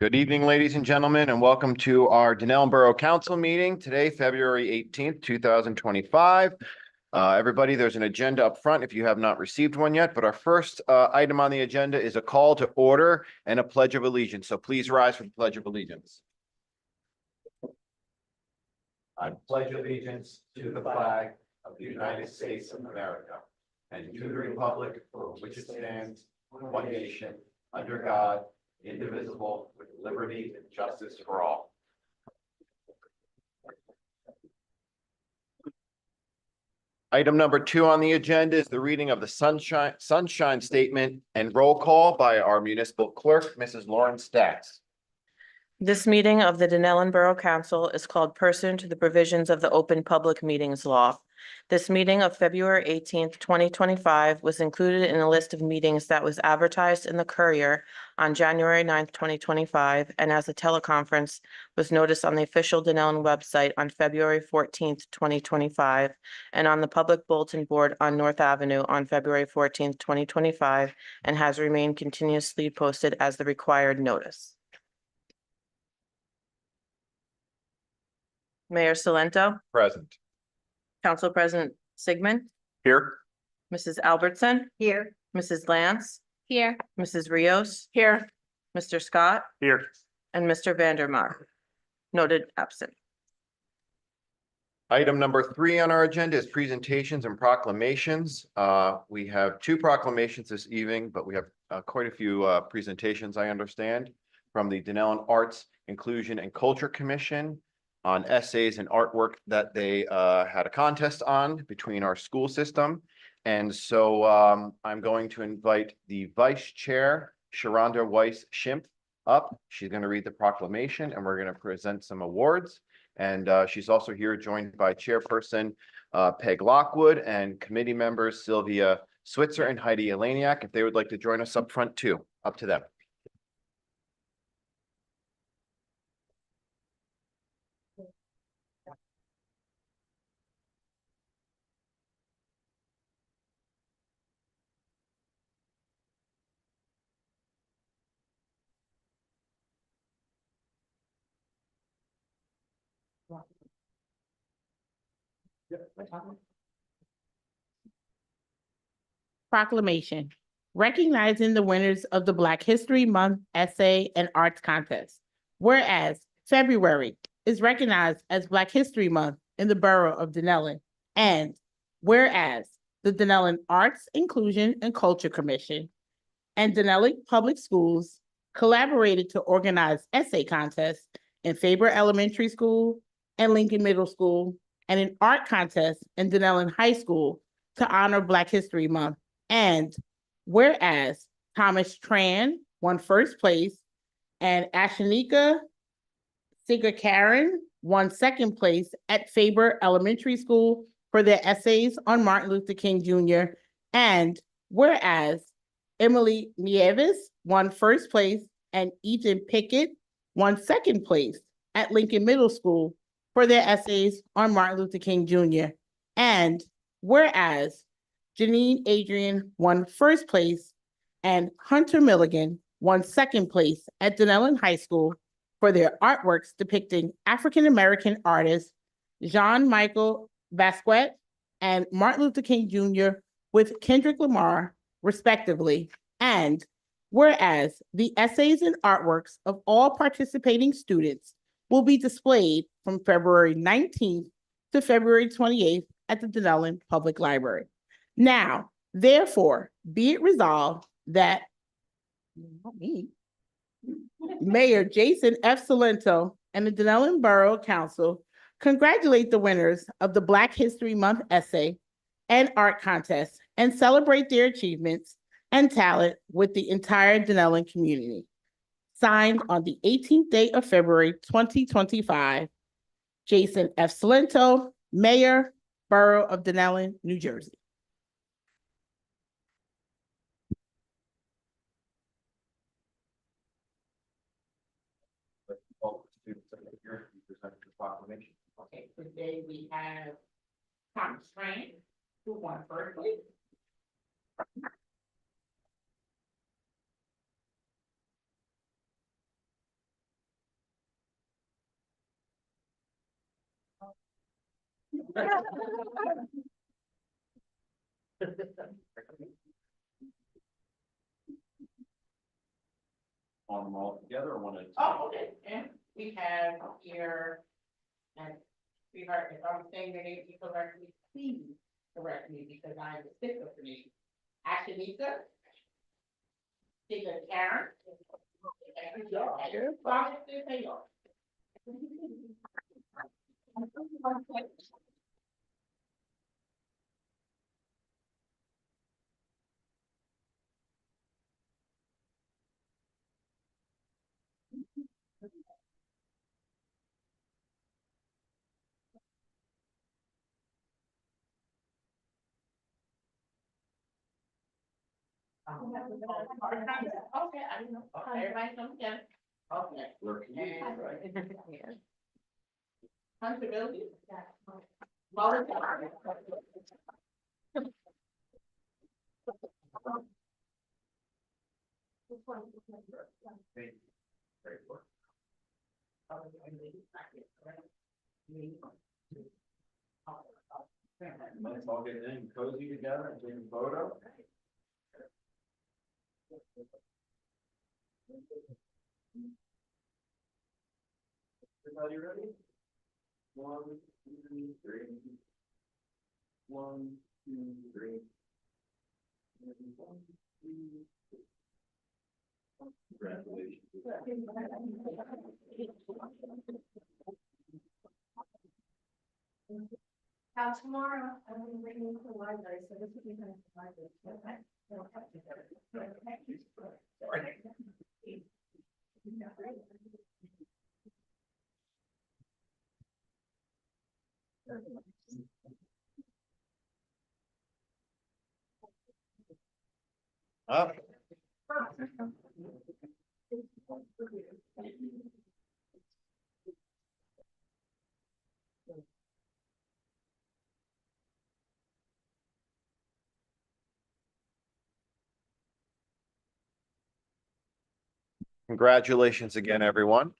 Good evening, ladies and gentlemen, and welcome to our Dunellen Borough Council meeting today, February 18th, 2025. Everybody, there's an agenda up front if you have not received one yet, but our first item on the agenda is a call to order and a pledge of allegiance. So please rise for the Pledge of Allegiance. I pledge allegiance to the flag of the United States of America and to the republic for which it stands, one nation, under God, indivisible, with liberty and justice for all. Item number 2 on the agenda is the reading of the sunshine statement and roll call by our municipal clerk, Mrs. Lauren Stacks. This meeting of the Dunellen Borough Council is called pursuant to the provisions of the Open Public Meetings Law. This meeting of February 18th, 2025 was included in a list of meetings that was advertised in the Courier on January 9th, 2025, and as a teleconference was noticed on the official Dunellen website on February 14th, 2025, and on the public bulletin board on North Avenue on February 14th, 2025, and has remained continuously posted as the required notice. Mayor Salento, Present. Council President Sigmund, Here. Mrs. Albertson, Here. Mrs. Lance, Here. Mrs. Rios, Here. Mr. Scott, Here. and Mr. Vandermark. Noted absent. Item number 3 on our agenda is presentations and proclamations. We have 2 proclamations this evening, but we have quite a few presentations, I understand, from the Dunellen Arts, Inclusion, and Culture Commission on essays and artwork that they had a contest on between our school system. And so I'm going to invite the Vice Chair, Sharonda Weiss-Schimpf, up. She's going to read the proclamation and we're going to present some awards. And she's also here joined by Chairperson Peg Lockwood and committee members Sylvia Switzer and Heidi Elaniak, if they would like to join us up front too. Up to them. Proclamation. Recognizing the winners of the Black History Month Essay and Arts Contest. Whereas February is recognized as Black History Month in the Borough of Dunellen. And whereas the Dunellen Arts, Inclusion, and Culture Commission and Dunellen Public Schools collaborated to organize essay contests in Faber Elementary School and Lincoln Middle School, and an art contest in Dunellen High School to honor Black History Month. And whereas Thomas Tran won first place and Ashanika Sigakaren won second place at Faber Elementary School for their essays on Martin Luther King Jr. And whereas Emily Nieves won first place and Ethan Pickett won second place at Lincoln Middle School for their essays on Martin Luther King Jr. And whereas Janine Adrian won first place and Hunter Milligan won second place at Dunellen High School for their artworks depicting African-American artists Jean-Michael Vasquez and Martin Luther King Jr. with Kendrick Lamar, respectively. And whereas the essays and artworks of all participating students will be displayed from February 19th to February 28th at the Dunellen Public Library. Now, therefore, be it resolved that Mayor Jason F. Salento and the Dunellen Borough Council congratulate the winners of the Black History Month Essay and Art Contest and celebrate their achievements and talent with the entire Dunellen community. Signed on the 18th day of February, 2025, Jason F. Salento, Mayor, Borough of Dunellen, New Jersey. Okay, today we have Thomas Tran, who won first place. On them all together or one at a time? Oh, okay, and we have here, and sweetheart, if I'm saying your name incorrectly, please correct me because I am the stickler for me. Ashanita. Tika Karen. Father, say yours. Okay, I didn't know. Everybody come together. Okay. We're communities, right? Comfortability? Motor. Great work. Let's all get in cozy together and take a photo. Everybody ready? 1, 2, 3. 1, 2, 3. 1, 2, 3. Congratulations. Now tomorrow, I'm gonna bring you to the library, so this will be kind of the library. Okay? Up. Congratulations again, everyone.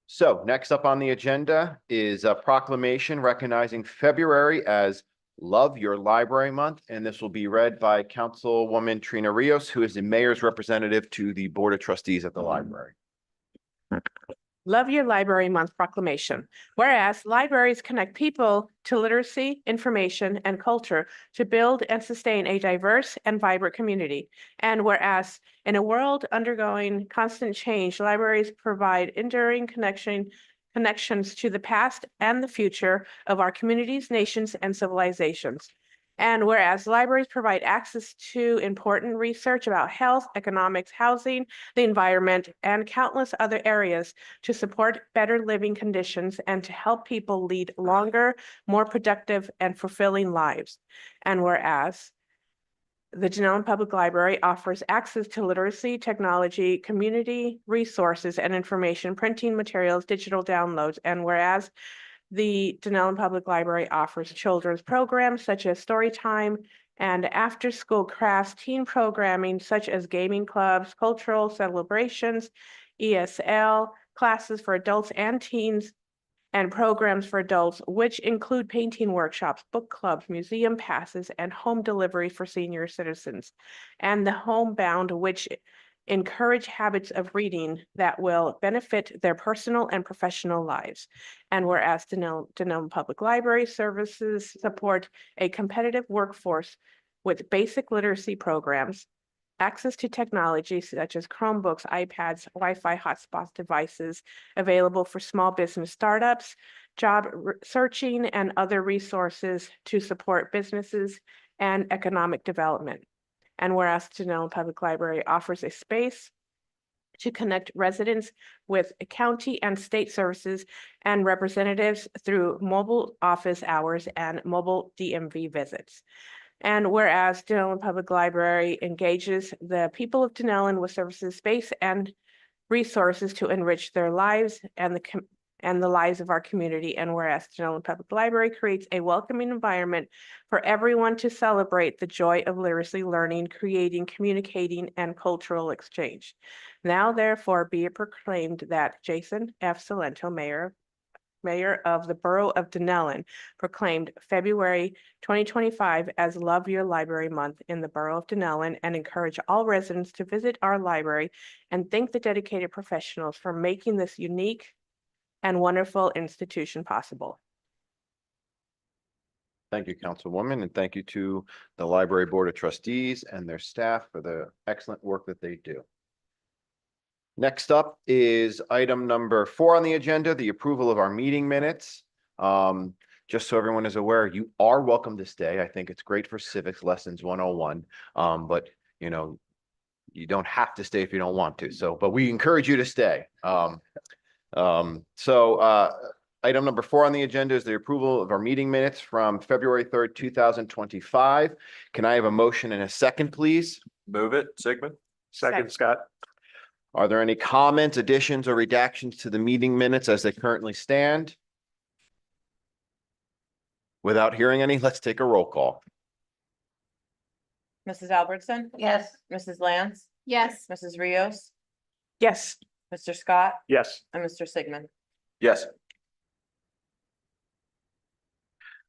So next up on the agenda is a proclamation recognizing February as Love Your Library Month, and this will be read by Councilwoman Trina Rios, who is the mayor's representative to the Board of Trustees at the library. Love Your Library Month proclamation. Whereas libraries connect people to literacy, information, and culture to build and sustain a diverse and vibrant community. And whereas in a world undergoing constant change, libraries provide enduring connections to the past and the future of our communities, nations, and civilizations. And whereas libraries provide access to important research about health, economics, housing, the environment, and countless other areas to support better living conditions and to help people lead longer, more productive, and fulfilling lives. And whereas the Dunellen Public Library offers access to literacy, technology, community resources, and information, printing materials, digital downloads, and whereas the Dunellen Public Library offers children's programs such as story time and after-school crafts, teen programming such as gaming clubs, cultural celebrations, ESL, classes for adults and teens, and programs for adults, which include painting workshops, book clubs, museum passes, and home delivery for senior citizens, and the Homebound, which encourage habits of reading that will benefit their personal and professional lives. And whereas Dunellen Public Library services support a competitive workforce with basic literacy programs, access to technology such as Chromebooks, iPads, Wi-Fi hotspot devices available for small business startups, job searching, and other resources to support businesses and economic development. And whereas Dunellen Public Library offers a space to connect residents with county and state services and representatives through mobile office hours and mobile DMV visits. And whereas Dunellen Public Library engages the people of Dunellen with services, space, and resources to enrich their lives and the and the lives of our community. And whereas the Dunellen Public Library creates a welcoming environment for everyone to celebrate the joy of literacy, learning, creating, communicating, and cultural exchange. Now therefore be it proclaimed that Jason F. Salento, Mayor of the Borough of Dunellen, proclaimed February 2025 as Love Your Library Month in the Borough of Dunellen, and encourage all residents to visit our library and thank the dedicated professionals for making this unique and wonderful institution possible. Thank you, Councilwoman, and thank you to the Library Board of Trustees and their staff for the excellent work that they do. Next up is item number 4 on the agenda, the approval of our meeting minutes. Just so everyone is aware, you are welcome to stay. I think it's great for civics lessons 101. But you know, you don't have to stay if you don't want to. But we encourage you to stay. Item number 4 on the agenda is the approval of our meeting minutes from February 3rd, 2025. Can I have a motion and a second, please? Move it, Sigmund. Second. Scott. Are there any comments, additions, or redactions to the meeting minutes as they currently stand? Without hearing any, let's take a roll call. Mrs. Albertson? Yes. Mrs. Lance? Yes. Mrs. Rios? Yes. Mr. Scott? Yes. And Mr. Sigmund? Yes.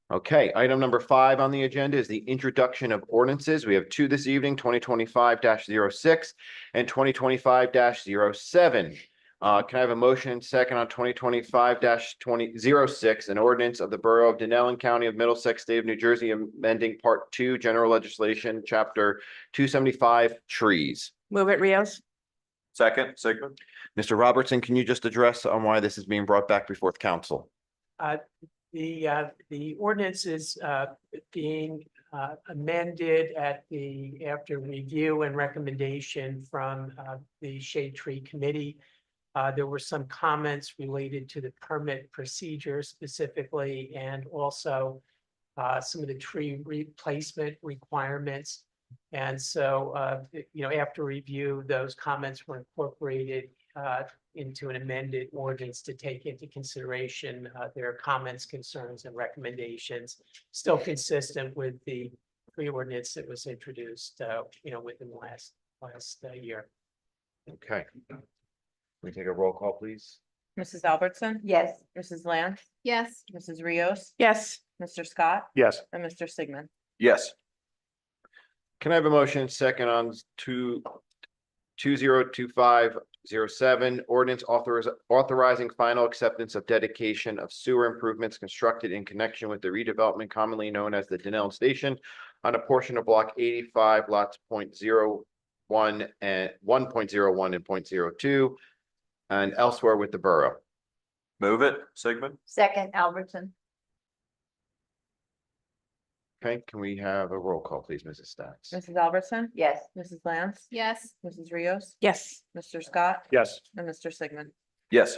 Okay, item number 5 on the agenda is the introduction of ordinances. We have 2 this evening, 2025-06 and 2025-07. Can I have a motion and second on 2025-06, an ordinance of the Borough of Dunellen, County of Middlesex, State of New Jersey, amending Part 2, General Legislation, Chapter 275, Trees. Move it, Rios. Second, Sigmund. Mr. Robertson, can you just address on why this is being brought back before the council? The ordinance is being amended after review and recommendation from the Shade Tree Committee. There were some comments related to the permit procedure specifically, and also some of the tree replacement requirements. And so, after review, those comments were incorporated into an amended ordinance to take into consideration their comments, concerns, and recommendations, still consistent with the pre-ordinance that was introduced, within the last year. Okay. Can we take a roll call, please? Mrs. Albertson? Yes. Mrs. Lance? Yes. Mrs. Rios? Yes. Mr. Scott? Yes. And Mr. Sigmund? Yes. Can I have a motion and second on 2025-07, ordinance authorizing final acceptance of dedication of sewer improvements constructed in connection with the redevelopment commonly known as the Dunellen Station on a portion of block 85 lots 0.01 and 1.01 and 0.02 and elsewhere with the borough. Move it, Sigmund. Second, Albertson. Okay, can we have a roll call, please, Mrs. Stacks? Mrs. Albertson? Yes. Mrs. Lance? Yes. Mrs. Rios? Yes. Mr. Scott? Yes. And Mr. Sigmund? Yes.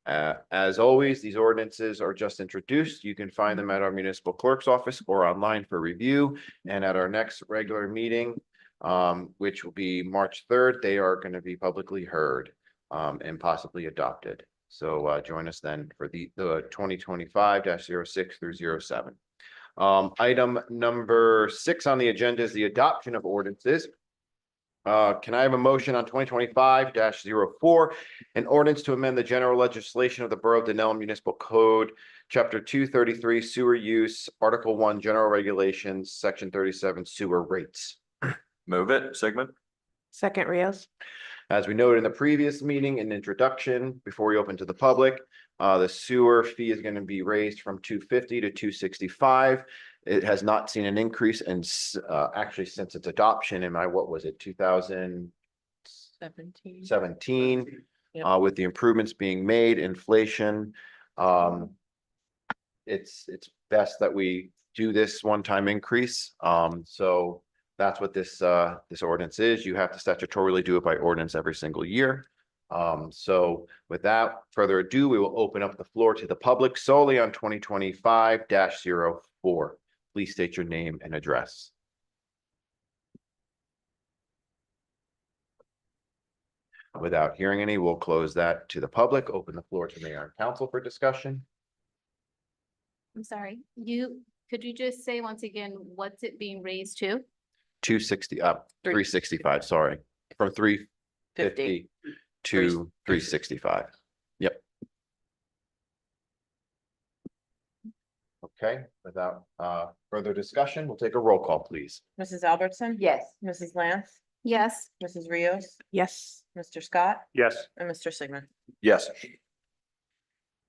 As always, these ordinances are just introduced. You can find them at our municipal clerk's office or online for review. And at our next regular meeting, which will be March 3rd, they are going to be publicly heard and possibly adopted. So join us then for the 2025-06 through 07. Item number 6 on the agenda is the adoption of ordinances. Can I have a motion on 2025-04, an ordinance to amend the general legislation of the Borough of Dunellen Municipal Code, Chapter 233, Sewer Use, Article 1, General Regulations, Section 37, Sewer Rates. Move it, Sigmund. Second, Rios. As we noted in the previous meeting in introduction, before we open to the public, the sewer fee is going to be raised from $250 to $265. It has not seen an increase in actually since its adoption in what was it, 2017, Yep. with the improvements being made, inflation. It's best that we do this one-time increase. So that's what this ordinance is. You have to statutorily do it by ordinance every single year. So without further ado, we will open up the floor to the public solely on 2025-04. Please state your name and address. Without hearing any, we'll close that to the public, open the floor to mayor and council for discussion. I'm sorry, could you just say once again, what's it being raised to? 260, 365, sorry, from 350 to 365. Yep. Okay, without further discussion, we'll take a roll call, please. Mrs. Albertson? Yes. Mrs. Lance? Yes. Mrs. Rios? Yes. Mr. Scott? Yes. And Mr. Sigmund. Yes.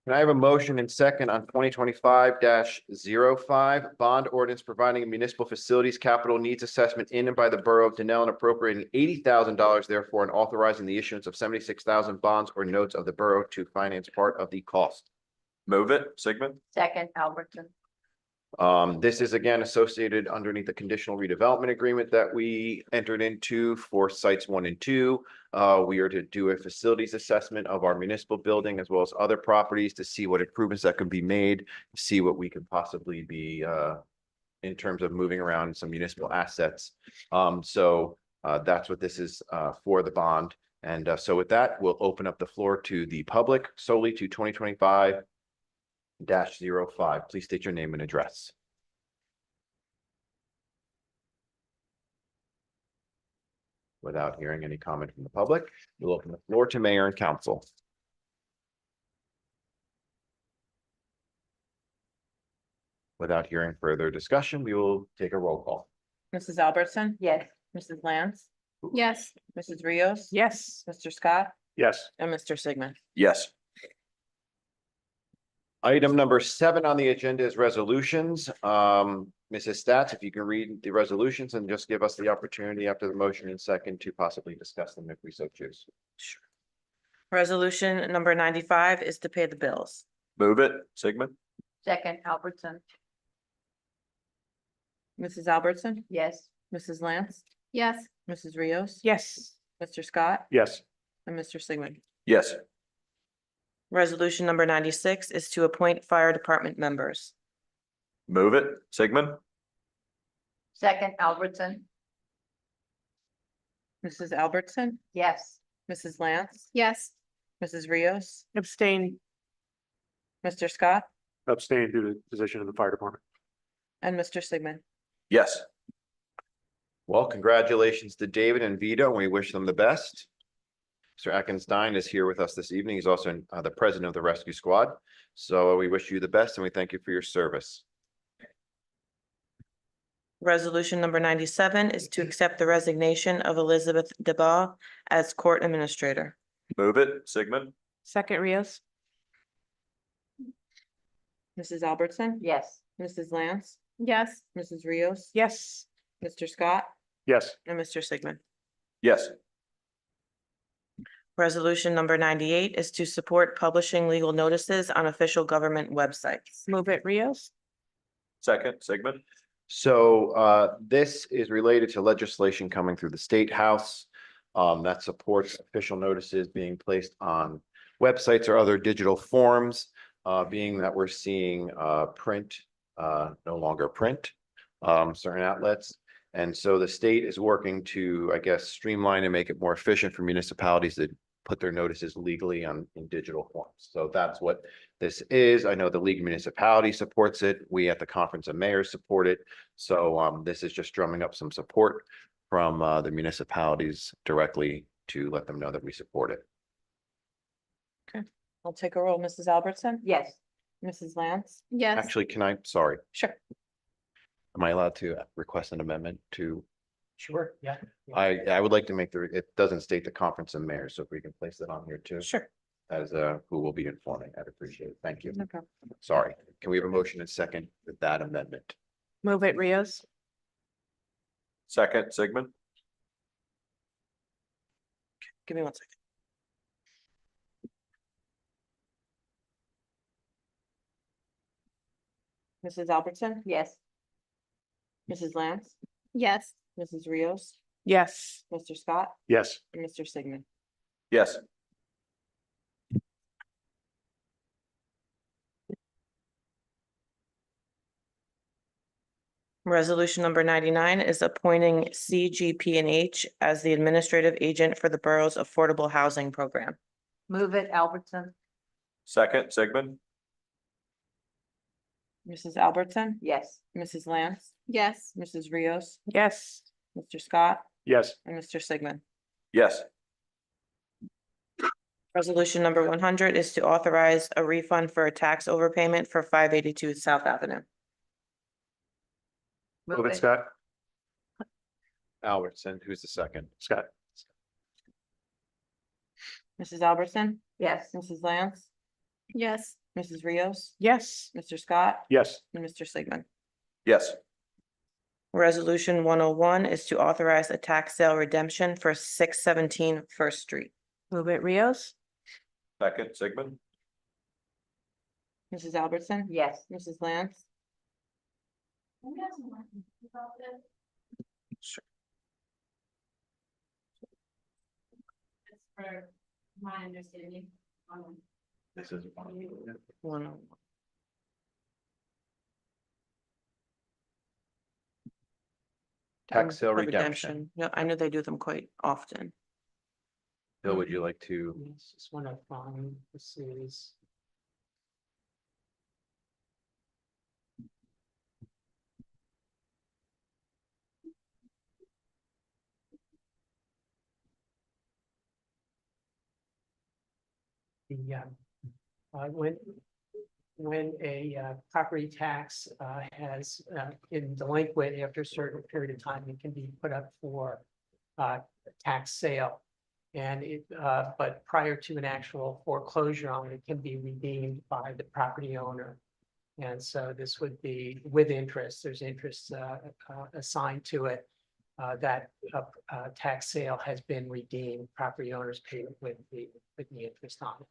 Can I have a motion and second on 2025-05 bond ordinance providing a municipal facilities capital needs assessment in and by the Borough of Dunellen appropriating $80,000 therefore and authorizing the issuance of 76,000 bonds or notes of the borough to finance part of the cost? Move it, Sigmund. Second, Albertson. This is again associated underneath the conditional redevelopment agreement that we entered into for sites 1 and 2. We are to do a facilities assessment of our municipal building as well as other properties to see what improvements that could be made, see what we could possibly be in terms of moving around some municipal assets. So that's what this is for the bond. And so with that, we'll open up the floor to the public solely to 2025-05. Please state your name and address. Without hearing any comment from the public, we'll open the floor to mayor and council. Without hearing further discussion, we will take a roll call. Mrs. Albertson? Yes. Mrs. Lance? Yes. Mrs. Rios? Yes. Mr. Scott? Yes. And Mr. Sigmund. Yes. Item number 7 on the agenda is resolutions. Mrs. Stats, if you can read the resolutions and just give us the opportunity after the motion and second to possibly discuss them if we so choose. Resolution number 95 is to pay the bills. Move it, Sigmund. Second, Albertson. Mrs. Albertson? Yes. Mrs. Lance? Yes. Mrs. Rios? Yes. Mr. Scott? Yes. And Mr. Sigmund. Yes. Resolution number 96 is to appoint fire department members. Move it, Sigmund. Second, Albertson. Mrs. Albertson? Yes. Mrs. Lance? Yes. Mrs. Rios? Abstain. Mr. Scott? Abstain due to the position in the fire department. And Mr. Sigmund. Yes. Well, congratulations to David and Vito. We wish them the best. Mr. Atkinstein is here with us this evening. He's also the president of the rescue squad. So we wish you the best and we thank you for your service. Resolution number 97 is to accept the resignation of Elizabeth DeBaugh as court administrator. Move it, Sigmund. Second, Rios. Mrs. Albertson? Yes. Mrs. Lance? Yes. Mrs. Rios? Yes. Mr. Scott? Yes. And Mr. Sigmund. Yes. Resolution number 98 is to support publishing legal notices on official government websites. Move it, Rios. Second, Sigmund. So this is related to legislation coming through the State House that supports official notices being placed on websites or other digital forms, being that we're seeing print no longer print certain outlets. And so the state is working to, I guess, streamline and make it more efficient for municipalities to put their notices legally in digital forms. So that's what this is. I know the League of Municipalities supports it. We at the Conference of Mayors support it. So this is just drumming up some support from the municipalities directly to let them know that we support it. I'll take a roll. Mrs. Albertson? Yes. Mrs. Lance? Yes. Actually, sorry, Sure. am I allowed to request an amendment to? Sure, yeah. I would like to make it doesn't state the Conference of Mayors, so if we can place that on here too. Sure. As who will be informing, I'd appreciate it. Thank you. No problem. Sorry. Can we have a motion and second with that amendment? Move it, Rios. Second, Sigmund. Give me 1 second. Mrs. Albertson? Yes. Mrs. Lance? Yes. Mrs. Rios? Yes. Mr. Scott? Yes. And Mr. Sigmund. Yes. Resolution number 99 is appointing CGP&H as the administrative agent for the borough's affordable housing program. Move it, Albertson. Second, Sigmund? Mrs. Albertson? Yes. Mrs. Lance? Yes. Mrs. Rios? Yes. Mr. Scott? Yes. And Mr. Sigmund. Yes. Resolution number 100 is to authorize a refund for a tax overpayment for 582 South Avenue. Move it, Scott. Albertson, who's the second? Scott. Mrs. Albertson? Yes. Mrs. Lance? Yes. Mrs. Rios? Yes. Mr. Scott? Yes. And Mr. Sigmund. Yes. Resolution 101 is to authorize a tax sale redemption for 617 First Street. Move it, Rios. Second, Sigmund? Mrs. Albertson? Yes. Mrs. Lance? For my understanding. This is. 101. Tax sale For redemption. No, I know they do them quite often. Bill, would you like to? Yes, just want to find, this is. The, when a property tax has been delinquent after a certain period of time, it can be put up for tax sale. And but prior to an actual foreclosure on it, it can be redeemed by the property owner. And so this would be with interest, there's interest assigned to it. That tax sale has been redeemed, property owners pay with the interest on it.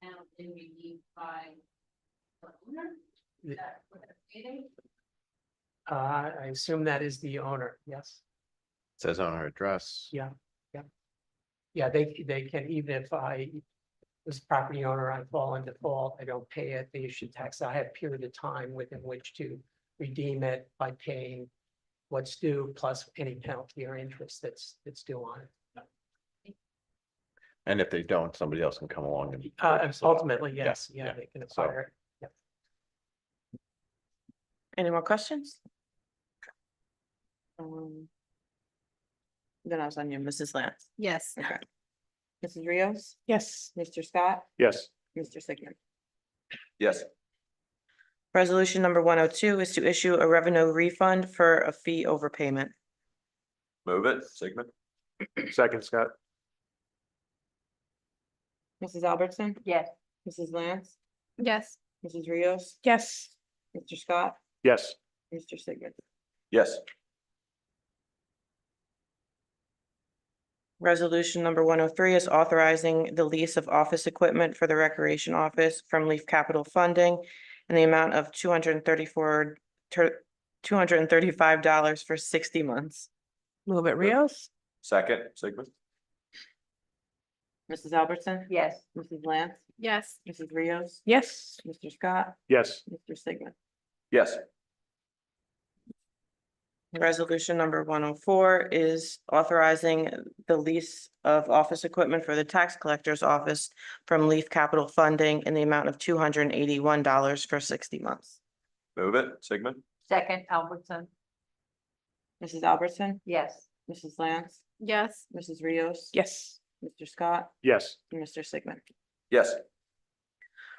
Now been redeemed by the owner? Is that what they're stating? I assume that is the owner, yes. Says on our address. Yeah, yeah. Yeah, they can, even if I was a property owner, I fall in default, I don't pay it, they issue tax, I have a period of time within which to redeem it by paying what's due plus any penalty or interest that's due on it. And if they don't, somebody else can come along and. Ultimately, yes, Yeah, yeah, they can acquire it. Any more questions? Then I was on you, Mrs. Lance. Yes. Okay. Mrs. Rios? Yes. Mr. Scott? Yes. Mr. Sigmund. Yes. Resolution number 102 is to issue a revenue refund for a fee overpayment. Move it, Sigmund? Second, Scott. Mrs. Albertson? Yes. Mrs. Lance? Yes. Mrs. Rios? Yes. Mr. Scott? Yes. Mr. Sigmund. Yes. Resolution number 103 is authorizing the lease of office equipment for the Recreation Office from Leaf Capital Funding in the amount of $235 for 60 months. Move it, Rios. Second, Sigmund? Mrs. Albertson? Yes. Mrs. Lance? Yes. Mrs. Rios? Yes. Mr. Scott? Yes. Mr. Sigmund. Yes. Resolution number 104 is authorizing the lease of office equipment for the tax collector's office from Leaf Capital Funding in the amount of $281 for 60 months. Move it, Sigmund? Second, Albertson. Mrs. Albertson? Yes. Mrs. Lance? Yes. Mrs. Rios? Yes. Mr. Scott? Yes. And Mr. Sigmund. Yes.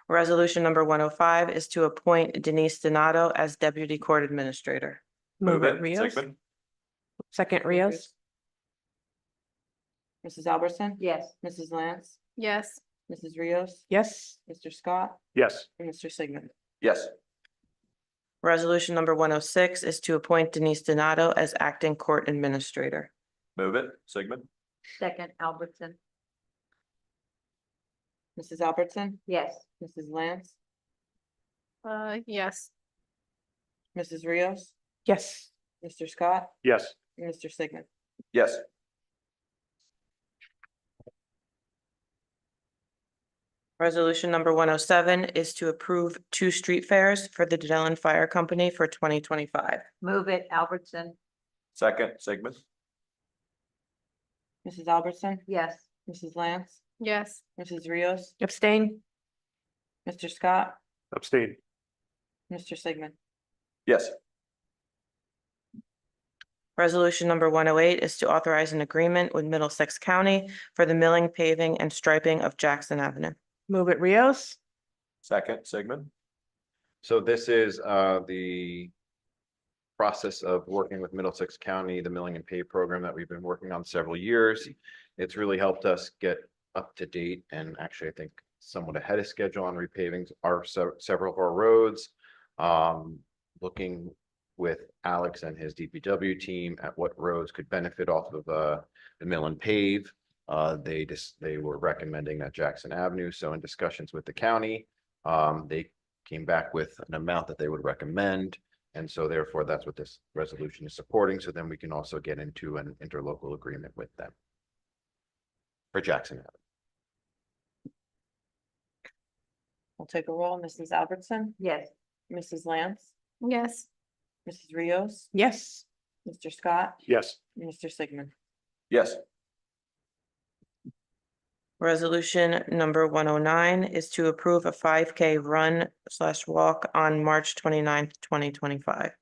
Resolution number 105 is to appoint Denise Donato as Deputy Court Administrator. Move it, it, Rios. Sigmund? Second, Rios. Mrs. Albertson? Yes. Mrs. Lance? Yes. Mrs. Rios? Yes. Mr. Scott? Yes. And Mr. Sigmund. Yes. Resolution number 106 is to appoint Denise Donato as Acting Court Administrator. Move it, Sigmund? Second, Albertson. Mrs. Albertson? Yes. Mrs. Lance? Yes. Mrs. Rios? Yes. Mr. Scott? Yes. And Mr. Sigmund. Yes. Resolution number 107 is to approve 2 street fairs for the Dunellen Fire Company for 2025. Move it, Albertson. Second, Sigmund. Mrs. Albertson? Yes. Mrs. Lance? Yes. Mrs. Rios? Abstain? Mr. Scott? Abstain. Mr. Sigmund? Yes. Resolution number 108 is to authorize an agreement with Middlesex County for the milling, paving, and striping of Jackson Avenue. Move it Rios? Second, Sigmund. So this is the process of working with Middlesex County, the milling and pave program that we've been working on several years. It's really helped us get up to date and actually, I think, somewhat ahead of schedule on repaving several of our roads. Looking with Alex and his DPW team at what roads could benefit off of the mill and pave. They were recommending that Jackson Avenue. So in discussions with the county, they came back with an amount that they would recommend. And so therefore, that's what this resolution is supporting. So then we can also get into an interlocal agreement with them for Jackson Avenue. We'll take a roll. Mrs. Albertson? Yes. Mrs. Lance? Yes. Mrs. Rios? Yes. Mr. Scott? Yes. Mr. Sigmund? Yes. Resolution number 109 is to approve a 5K run/walk on March 29th, 2025.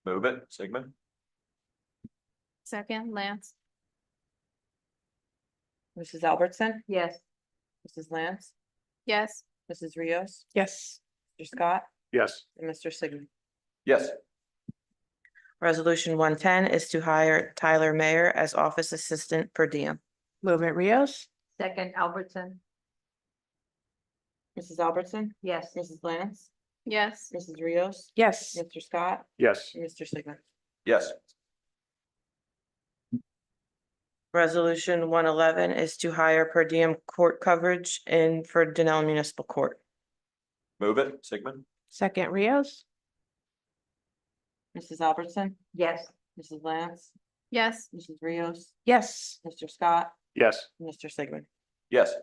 Move it, Sigmund. Second, Lance. Mrs. Albertson? Yes. Mrs. Lance? Yes. Mrs. Rios? Yes. Mr. Scott? Yes. And Mr. Sigmund? Yes. Resolution 110 is to hire Tyler Mayer as office assistant per diem. Move it Rios? Second, Albertson. Mrs. Albertson? Yes. Mrs. Lance? Yes. Mrs. Rios? Yes. Mr. Scott? Yes. And Mr. Sigmund? Yes. Resolution 111 is to hire per diem court coverage for Dunellen Municipal Court. Move it, Sigmund. Second Rios? Mrs. Albertson? Yes. Mrs. Lance? Yes. Mrs. Rios? Yes. Mr. Scott? Yes. And Mr. Sigmund? Yes.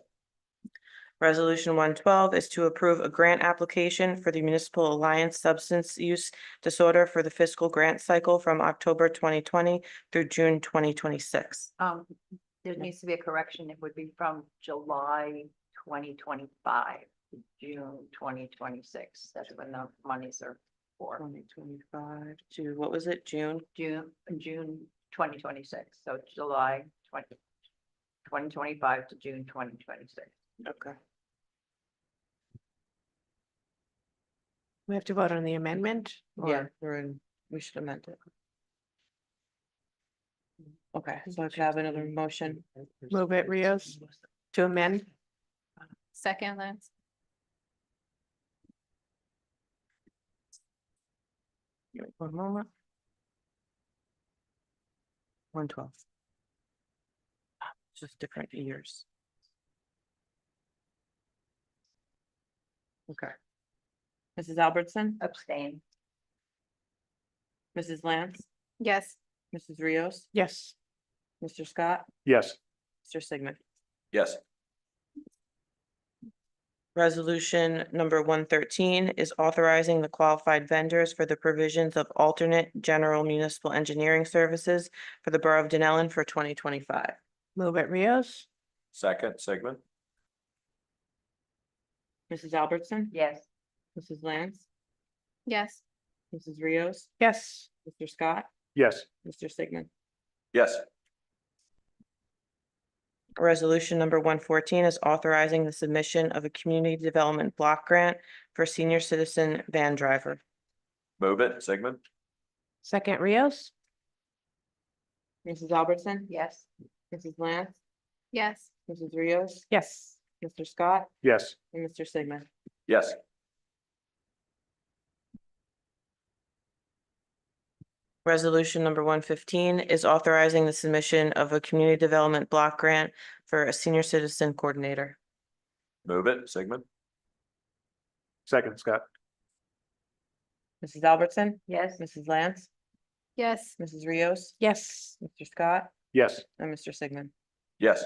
Resolution 112 is to approve a grant application for the Municipal Alliance Substance Use Disorder for the fiscal grant cycle from October 2020 through June 2026. There needs to be a correction. It would be from July 2025 to June 2026. That's when the monies are for. 2025 to, what was it, June? June 2026. So July 2025 to June 2026. Okay. We have to vote on the amendment? Yeah, we should amend it. Okay, so I could have another motion. Move it Rios to amend? Second, Lance. One moment. 112. Just different years. Okay. Mrs. Albertson? Abstain. Mrs. Lance? Yes. Mrs. Rios? Yes. Mr. Scott? Yes. Mr. Sigmund? Yes. Resolution number 113 is authorizing the qualified vendors for the provisions of alternate general municipal engineering services for the Borough of Dunellen for 2025. Move it Rios? Second, Sigmund. Mrs. Albertson? Yes. Mrs. Lance? Yes. Mrs. Rios? Yes. Mr. Scott? Yes. Mr. Sigmund? Yes. Resolution number 114 is authorizing the submission of a community development block grant for senior citizen van driver. Move it, Sigmund. Second Rios? Mrs. Albertson? Yes. Mrs. Lance? Yes. Mrs. Rios? Yes. Mr. Scott? Yes. And Mr. Sigmund? Yes. Resolution number 115 is authorizing the submission of a community development block grant for a senior citizen coordinator. Move it, Sigmund. Second, Scott. Mrs. Albertson? Yes. Mrs. Lance? Yes. Mrs. Rios? Yes. Mr. Scott? Yes. And Mr. Sigmund? Yes.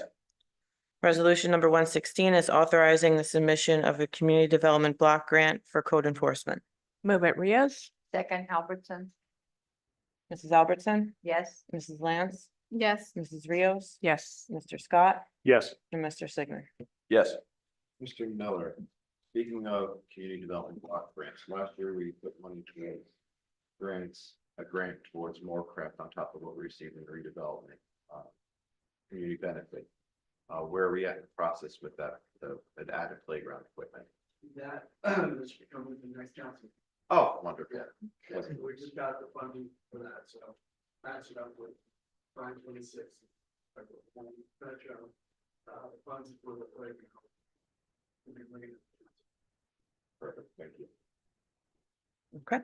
Resolution number 116 is authorizing the submission of a community development block grant for code enforcement. Move it Rios. Second, Albertson, Mrs. Albertson, yes. Mrs. Lance, Yes. Mrs. Rios, Yes. Mr. Scott, Yes. and Mr. Sigmund. Yes. Mr. Miller, speaking of community development block grants, last year we put money towards a grant towards Moorcraft on top of what we received in redevelopment, community benefit. Where are we at in the process with that, the added playground equipment? That was become with the next council. Oh, wonderful. Yeah, we just got the funding for that, so match it up with 526. Funds for the playground. We'll be bringing it. Perfect, thank you. Okay.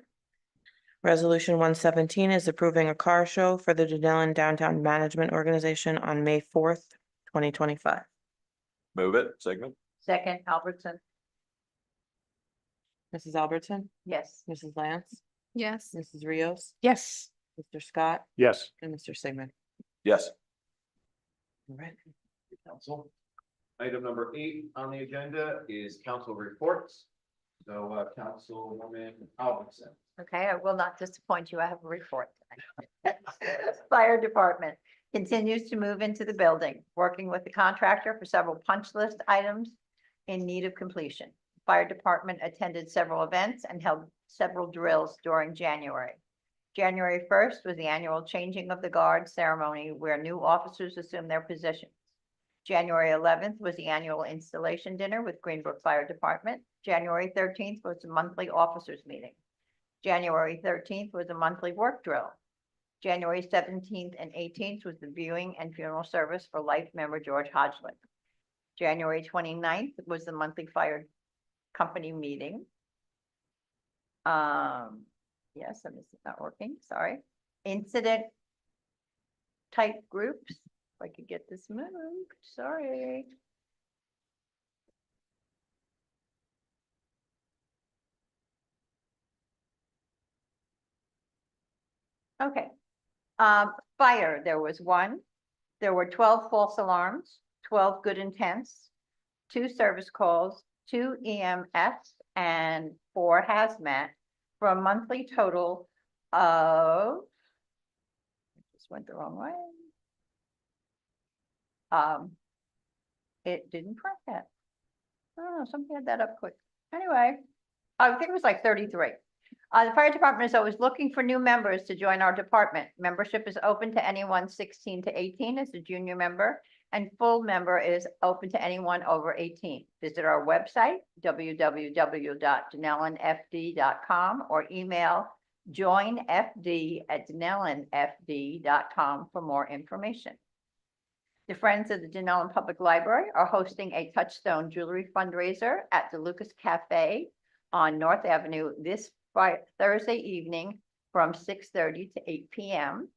Resolution 117 is approving a car show for the Dunellen Downtown Management Organization on May 4th, 2025. Move it, Sigmund. Second, Albertson, Mrs. Albertson, yes. Mrs. Lance, Yes. Mrs. Rios, Yes. Mr. Scott, Yes. and Mr. Sigmund. Yes. All right. Council. Item number 8 on the agenda is council reports. So, Councilwoman Albertson. Okay, I will not disappoint you. I have a report tonight. Fire Department continues to move into the building, working with the contractor for several punch list items in need of completion. Fire Department attended several events and held several drills during January. January 1st was the annual changing of the guard ceremony where new officers assumed their positions. January 11th was the annual installation dinner with Greenbrook Fire Department. January 13th was the monthly officers meeting. January 13th was a monthly work drill. January 17th and 18th was the viewing and funeral service for life member George Hodgelick. January 29th was the monthly fire company meeting. Yes, and this is not working, sorry. Incident type groups, if I could get this moved, sorry. Okay. Fire, there was one. There were 12 false alarms, 12 good intents, 2 service calls, 2 EMS, and 4 hazmat for a monthly total of, just went the wrong way. It didn't print that. Oh, somebody had that up quick. Anyway, I think it was like 33. The fire department is always looking for new members to join our department. Membership is open to anyone 16 to 18 as a junior member, and full member is open to anyone over 18. Visit our website, www.dunellenfd.com, or email joinfd@dunellenfd.com for more information. The Friends of the Dunellen Public Library are hosting a Touchstone Jewelry fundraiser at the Lucas Cafe on North Avenue this Thursday evening from 6:30 to 8 p.m.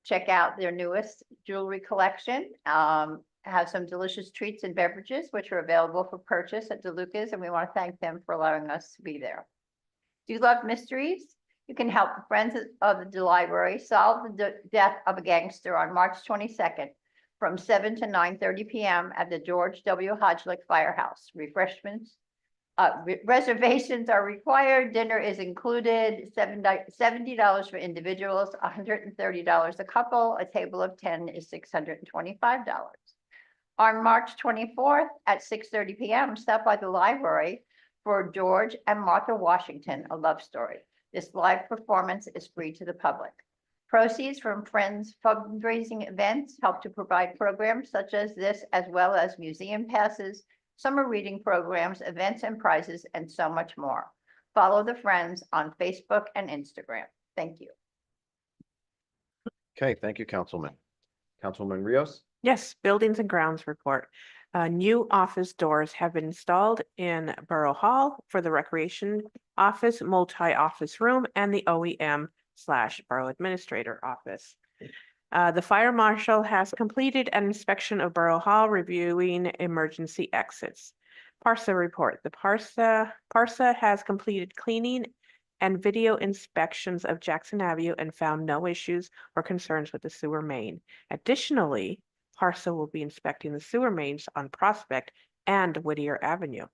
Check out their newest jewelry collection. Have some delicious treats and beverages, which are available for purchase at DeLuca's, and we want to thank them for allowing us to be there. Do you love mysteries? You can help the Friends of the Library solve the death of a gangster on March 22nd from 7 to 9:30 p.m. at the George W. Hodgelick Firehouse. Refreshments. Reservations are required. Dinner is included. $70 for individuals, $130 a couple. A table of 10 is $625. On March 24th at 6:30 p.m., stop by the library for George and Martha Washington, a love story. This live performance is free to the public. Proceeds from Friends fundraising events help to provide programs such as this, as well as museum passes, summer reading programs, events and prizes, and so much more. Follow the Friends on Facebook and Instagram. Thank you. Okay, thank you, Councilman. Councilwoman Rios? Yes, Buildings and Grounds report. New office doors have been installed in Borough Hall for the Recreation Office, Multi-Office Room, and the OEM/Borough Administrator Office. The Fire Marshal has completed an inspection of Borough Hall, reviewing emergency exits. Parsa report. The Parsa has completed cleaning and video inspections of Jackson Avenue and found no issues or concerns with the sewer main. Additionally, Parsa will be inspecting the sewer mains on Prospect and Whittier Avenue.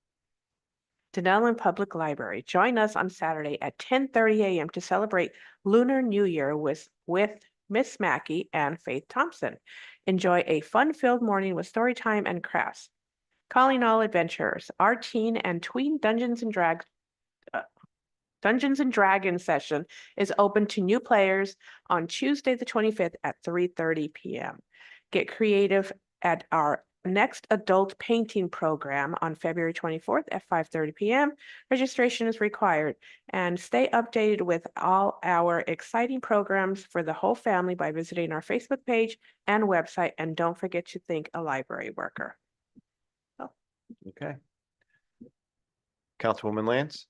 Dunellen Public Library. Join us on Saturday at 10:30 a.m. to celebrate Lunar New Year with Miss Mackey and Faith Thompson. Enjoy a fun-filled morning with story time and crafts. Calling all adventurers. Our teen and tween Dungeons and Dragons session is open to new players on Tuesday, the 25th at 3:30 p.m. Get creative at our next adult painting program on February 24th at 5:30 p.m. Registration is required, and stay updated with all our exciting programs for the whole family by visiting our Facebook page and website. And don't forget to thank a library worker. Okay. Councilwoman Lance?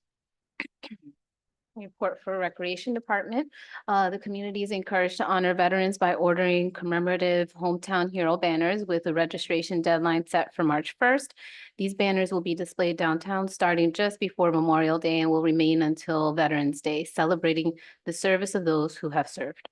Report for Recreation Department. The community is encouraged to honor veterans by ordering commemorative hometown hero banners with a registration deadline set for March 1st. These banners will be displayed downtown starting just before Memorial Day and will remain until Veterans Day, celebrating the service of those who have served.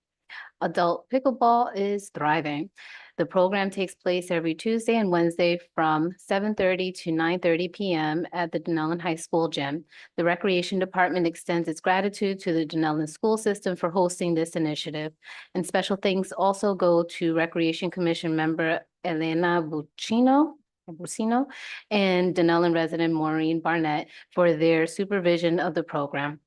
Adult pickleball is thriving. The program takes place every Tuesday and Wednesday from 7:30 to 9:30 p.m. at the Dunellen High School gym. The Recreation Department extends its gratitude to the Dunellen school system for hosting this initiative. And special thanks also go to Recreation Commission member Elena Buccino and Dunellen resident Maureen Barnett for their supervision of the program.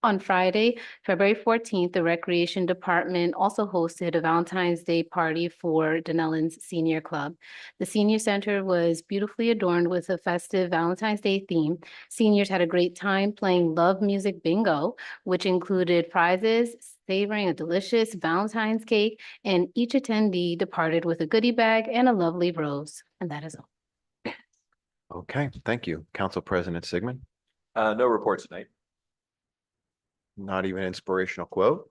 On Friday, February 14th, the Recreation Department also hosted a Valentine's Day party for Dunellen's Senior Club. The Senior Center was beautifully adorned with a festive Valentine's Day theme. Seniors had a great time playing Love Music Bingo, which included prizes, savoring a delicious Valentine's cake, and each attendee departed with a goodie bag and a lovely rose. And that is all. Okay, thank you. Council President Sigmund? No reports tonight. Not even inspirational quote?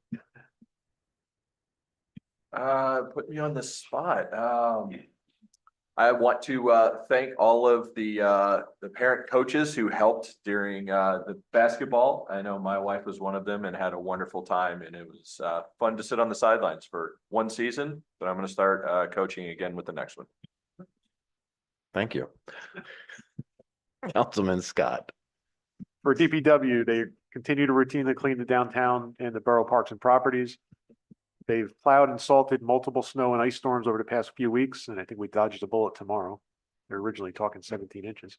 Put me on the spot. I want to thank all of the parent coaches who helped during the basketball. I know my wife was one of them and had a wonderful time, and it was fun to sit on the sidelines for one season, but I'm going to start coaching again with the next one. Thank you. Councilman Scott? For DPW, they continue to routinely clean the downtown and the borough parks and properties. They've plowed and salted multiple snow and ice storms over the past few weeks, and I think we dodged a bullet tomorrow. They're originally talking 17 inches.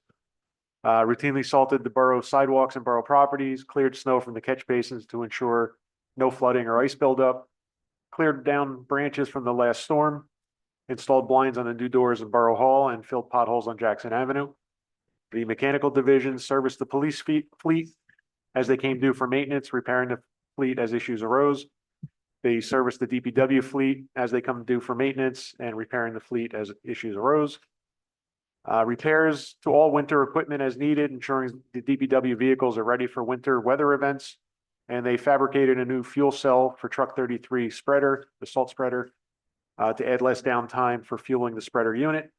Routinely salted the borough sidewalks and borough properties, cleared snow from the catch basins to ensure no flooding or ice buildup, cleared down branches from the last storm, installed blinds on the new doors in Borough Hall, and filled potholes on Jackson Avenue. The mechanical division serviced the police fleet as they came due for maintenance, repairing the fleet as issues arose. They serviced the DPW fleet as they come due for maintenance and repairing the fleet as issues arose. Repairs to all winter equipment as needed, ensuring the DPW vehicles are ready for winter weather events. And they fabricated a new fuel cell for truck 33 spreader, the salt spreader, to add less downtime for fueling the spreader unit.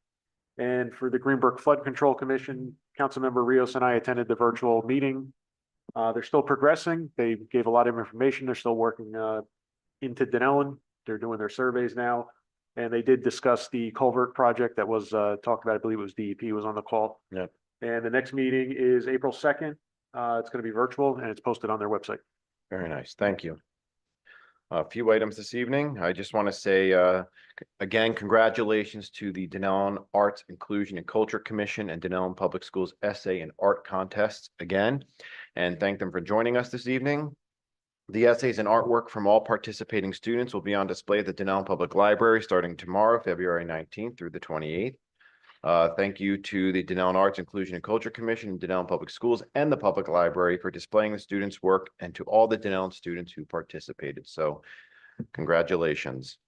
And for the Greenbrook Flood Control Commission, Councilmember Rios and I attended the virtual meeting. They're still progressing. They gave a lot of information. They're still working into Dunellen. They're doing their surveys now. And they did discuss the culvert project that was talked about. I believe it was DEP was on the call. Yep. And the next meeting is April 2nd. It's going to be virtual and it's posted on their website. Very nice. Thank you. A few items this evening. I just want to say, again, congratulations to the Dunellen Arts, Inclusion and Culture Commission and Dunellen Public Schools Essay and Art Contests again, and thank them for joining us this evening. The essays and artwork from all participating students will be on display at the Dunellen Public Library starting tomorrow, February 19th through the 28th. Thank you to the Dunellen Arts, Inclusion and Culture Commission and Dunellen Public Schools and the Public Library for displaying the students' work, and to all the Dunellen students who participated. So congratulations.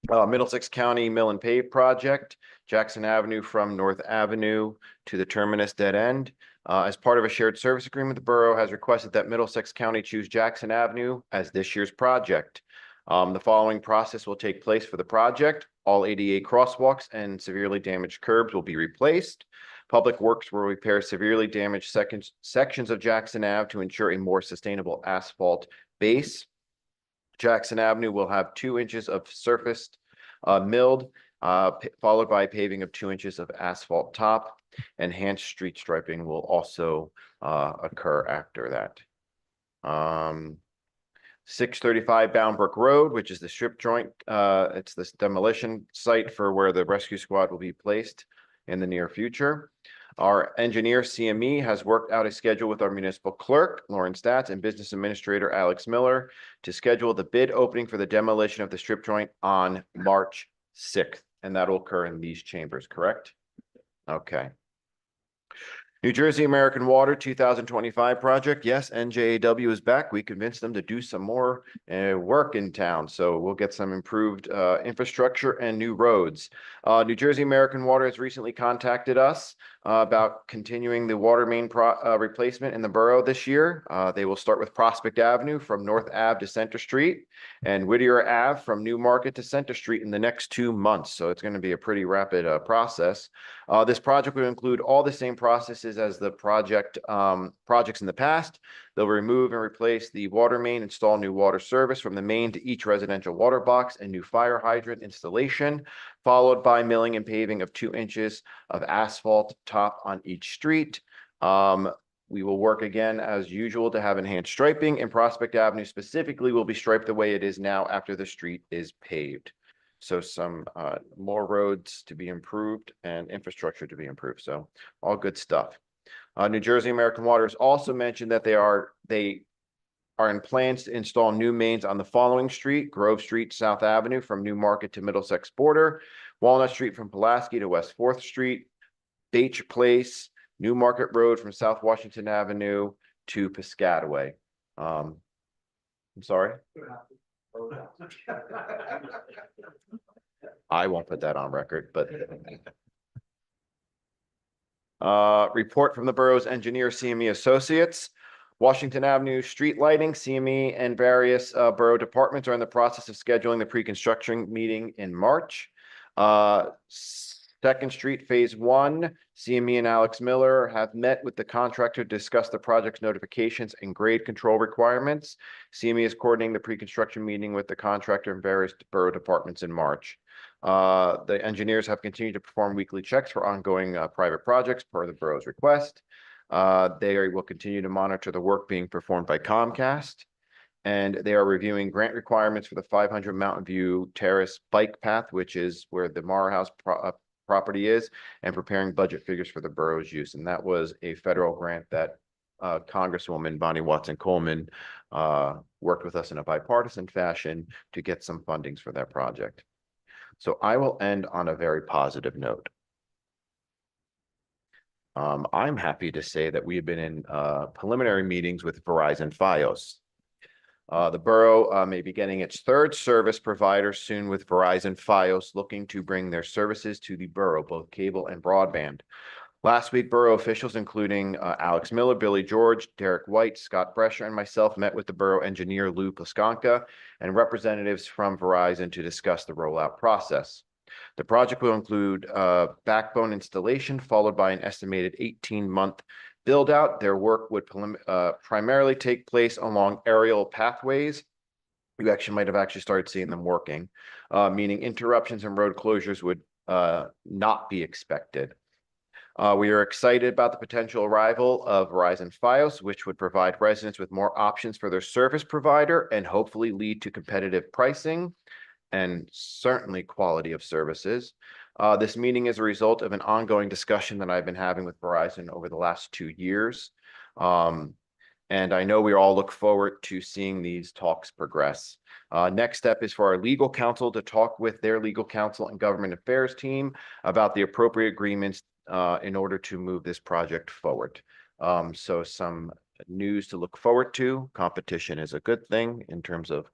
Middlesex County Mill and Pave Project, Jackson Avenue from North Avenue to the Terminus Dead End. As part of a shared service agreement, the borough has requested that Middlesex County choose Jackson Avenue as this year's project. The following process will take place for the project. All ADA crosswalks and severely damaged curbs will be replaced. Public Works will repair severely damaged sections of Jackson Ave to ensure a more sustainable asphalt base. Jackson Avenue will have 2 inches of surfaced milled followed by paving of 2 inches of asphalt top. Enhanced street striping will also occur after that. 635 Bound Brook Road, which is the strip joint. It's this demolition site for where the rescue squad will be placed in the near future. Our engineer CME has worked out a schedule with our municipal clerk, Lauren Stats, and business administrator, Alex Miller, to schedule the bid opening for the demolition of the strip joint on March 6th. And that'll occur in these chambers, correct? Okay. New Jersey American Water 2025 project. Yes, NJAW is back. We convinced them to do some more work in town. So we'll get some improved infrastructure and new roads. New Jersey American Water has recently contacted us about continuing the water main replacement in the borough this year. They will start with Prospect Avenue from North Ave to Center Street and Whittier Ave from New Market to Center Street in the next 2 months. So it's going to be a pretty rapid process. This project will include all the same processes as the projects in the past. They'll remove and replace the water main, install new water service from the main to each residential water box, and new fire hydrant installation, followed by milling and paving of 2 inches of asphalt top on each street. We will work again as usual to have enhanced striping, and Prospect Avenue specifically will be striped the way it is now after the street is paved. So some more roads to be improved and infrastructure to be improved. So all good stuff. New Jersey American Water has also mentioned that they are in plans to install new mains on the following street: Grove Street, South Avenue from New Market to Middlesex border, Walnut Street from Pulaski to West 4th Street, Beach Place, New Market Road from South Washington Avenue to Piscataway. I'm sorry. I won't put that on record, but report from the borough's engineer, CME Associates. Washington Avenue street lighting, CME and various borough departments are in the process of scheduling the pre-construction meeting in March. 2nd Street Phase 1, CME and Alex Miller have met with the contractor to discuss the project's notifications and grade control requirements. CME is coordinating the pre-construction meeting with the contractor and various borough departments in March. The engineers have continued to perform weekly checks for ongoing private projects per the borough's request. They will continue to monitor the work being performed by Comcast, and they are reviewing grant requirements for the 500 Mountain View Terrace bike path, which is where the Mara House property is, and preparing budget figures for the borough's use. And that was a federal grant that Congresswoman Bonnie Watson Coleman worked with us in a bipartisan fashion to get some fundings for that project. So I will end on a very positive note. I'm happy to say that we have been in preliminary meetings with Verizon Fios. The borough may be getting its 3rd service provider soon with Verizon Fios, looking to bring their services to the borough, both cable and broadband. Last week, borough officials, including Alex Miller, Billy George, Derek White, Scott Brescher, and myself, met with the borough engineer Lou Plaskanka and representatives from Verizon to discuss the rollout process. The project will include backbone installation, followed by an estimated 18-month build out. Their work would primarily take place along aerial pathways. You actually might have started seeing them working, meaning interruptions and road closures would not be expected. We are excited about the potential arrival of Verizon Fios, which would provide residents with more options for their service provider and hopefully lead to competitive pricing and certainly quality of services. This meeting is a result of an ongoing discussion that I've been having with Verizon over the last 2 years. And I know we all look forward to seeing these talks progress. Next step is for our legal counsel to talk with their legal counsel and government affairs team about the appropriate agreements in order to move this project forward. So some news to look forward to. Competition is a good thing in terms of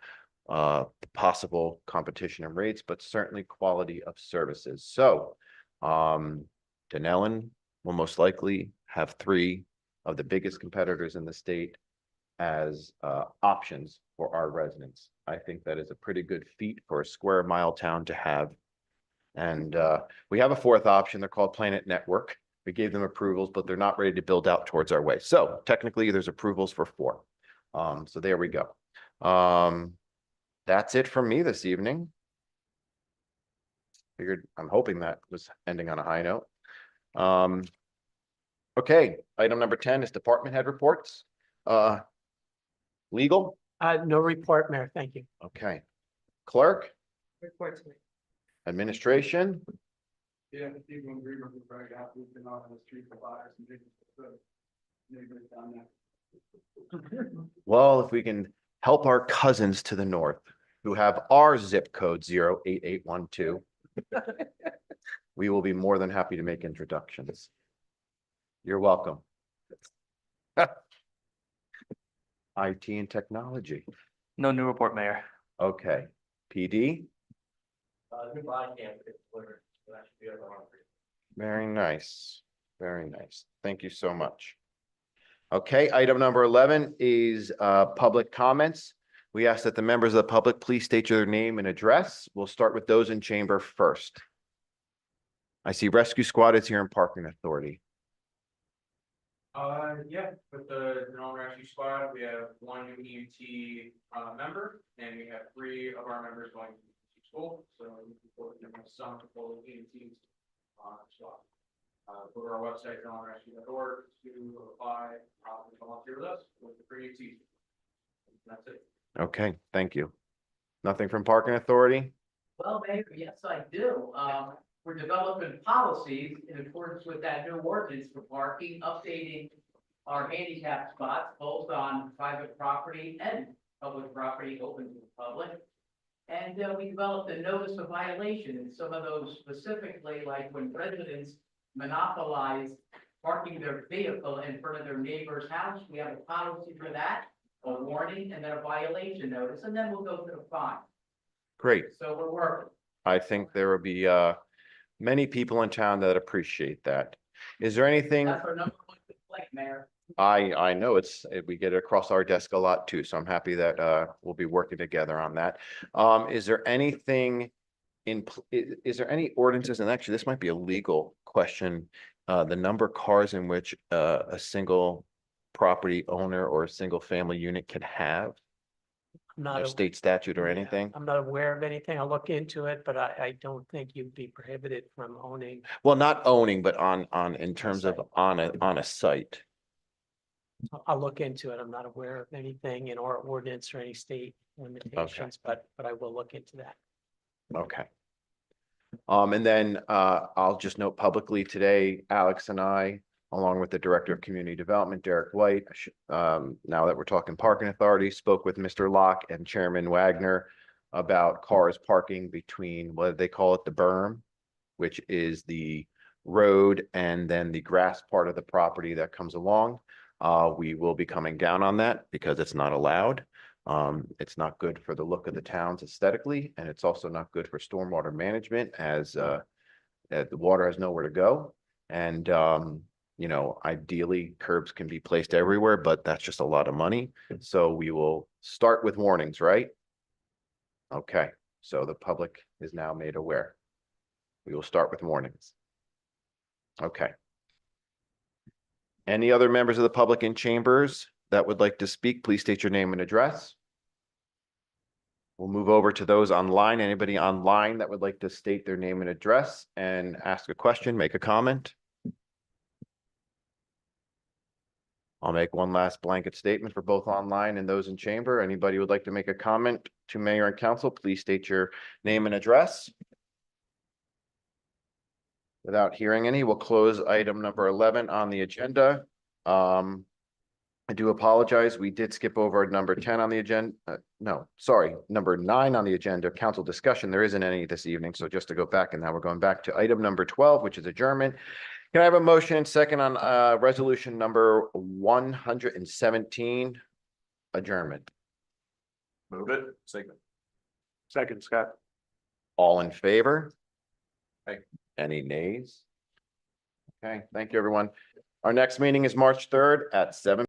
possible competition and rates, but certainly quality of services. So Dunellen will most likely have 3 of the biggest competitors in the state as options for our residents. I think that is a pretty good feat for a square mile town to have. And we have a 4th option. They're called Planet Network. We gave them approvals, but they're not ready to build out towards our way. So technically there's approvals for 4. So there we go. That's it from me this evening. I'm hoping that was ending on a high note. Okay, item number 10 is department head reports. Legal, No report, Mayor. Thank you. okay. Clerk, Report to me. administration, Yeah, people in Greenwood were very happy. We've been out on the street for fires and things. Neighbors down there. well, if we can help our cousins to the north who have our zip code 08812, we will be more than happy to make introductions. You're welcome. IT and technology. No new report, Mayor. Okay. PD, Goodbye, candidate. That should be our. very nice. Very nice. Thank you so much. Okay, item number 11 is public comments. We ask that the members of the public please state your name and address. We'll start with those in chamber first. I see Rescue Squad is here in Parking Authority. Yeah, with the Dunellen Rescue Squad, we have one new EMT member, and we have 3 of our members going to school. So we're going to have some full EMTs squad. Go to our website, DunellenRescue.org, to apply, and volunteer with us with the free EMTs. That's it. Okay, thank you. Nothing from Parking Authority? Well, Mayor, yes, I do. We're developing policies in accordance with that new ordinance for parking, updating our handicap spots, both on private property and public property open to the public. And we developed a notice of violation, and some of those specifically, like when residents monopolize parking their vehicle in front of their neighbor's house, we have a policy for that, a warning, and then a violation notice, and then we'll go to the fine. Great. So we're working. I think there will be many people in town that appreciate that. Is there anything? That's our number 1 complaint, Mayor. I know we get it across our desk a lot too, so I'm happy that we'll be working together on that. Is there anything is there any ordinances, and actually this might be a legal question, the number of cars in which a single property owner or a single family unit can have? Not No a- state statute or yeah, anything? I'm not aware of anything. I'll look into it, but I don't think you'd be prohibited from owning. Well, not owning, but in terms of on a site. I'll look into it. I'm not aware of anything in our ordinance or any state limitations, but I will look into that. Okay. And then I'll just note publicly today, Alex and I, along with the Director of Community Development, Derek White, now that we're talking Parking Authority, spoke with Mr. Locke and Chairman Wagner about cars parking between, what do they call it, the berm, which is the road and then the grass part of the property that comes along. We will be coming down on that because it's not allowed. It's not good for the look of the towns aesthetically, and it's also not good for stormwater management as the water has nowhere to go. And you know, ideally curbs can be placed everywhere, but that's just a lot of money. So we will start with warnings, right? Okay, so the public is now made aware. We will start with warnings. Okay. Any other members of the public in chambers that would like to speak, please state your name and address. We'll move over to those online. Anybody online that would like to state their name and address and ask a question, make a comment? I'll make one last blanket statement for both online and those in chamber. Anybody would like to make a comment to mayor and council, please state your name and address. Without hearing any, we'll close item number 11 on the agenda. I do apologize. We did skip over number 10 on the agenda. No, sorry, number 9 on the agenda, council discussion. There isn't any this evening. So just to go back, and now we're going back to item number 12, which is adjournment. Can I have a motion and second on resolution number 117, adjournment? Move it. Second, Scott. All in favor? Aye. Any nays? Okay, thank you, everyone. Our next meeting is March 3rd at 7.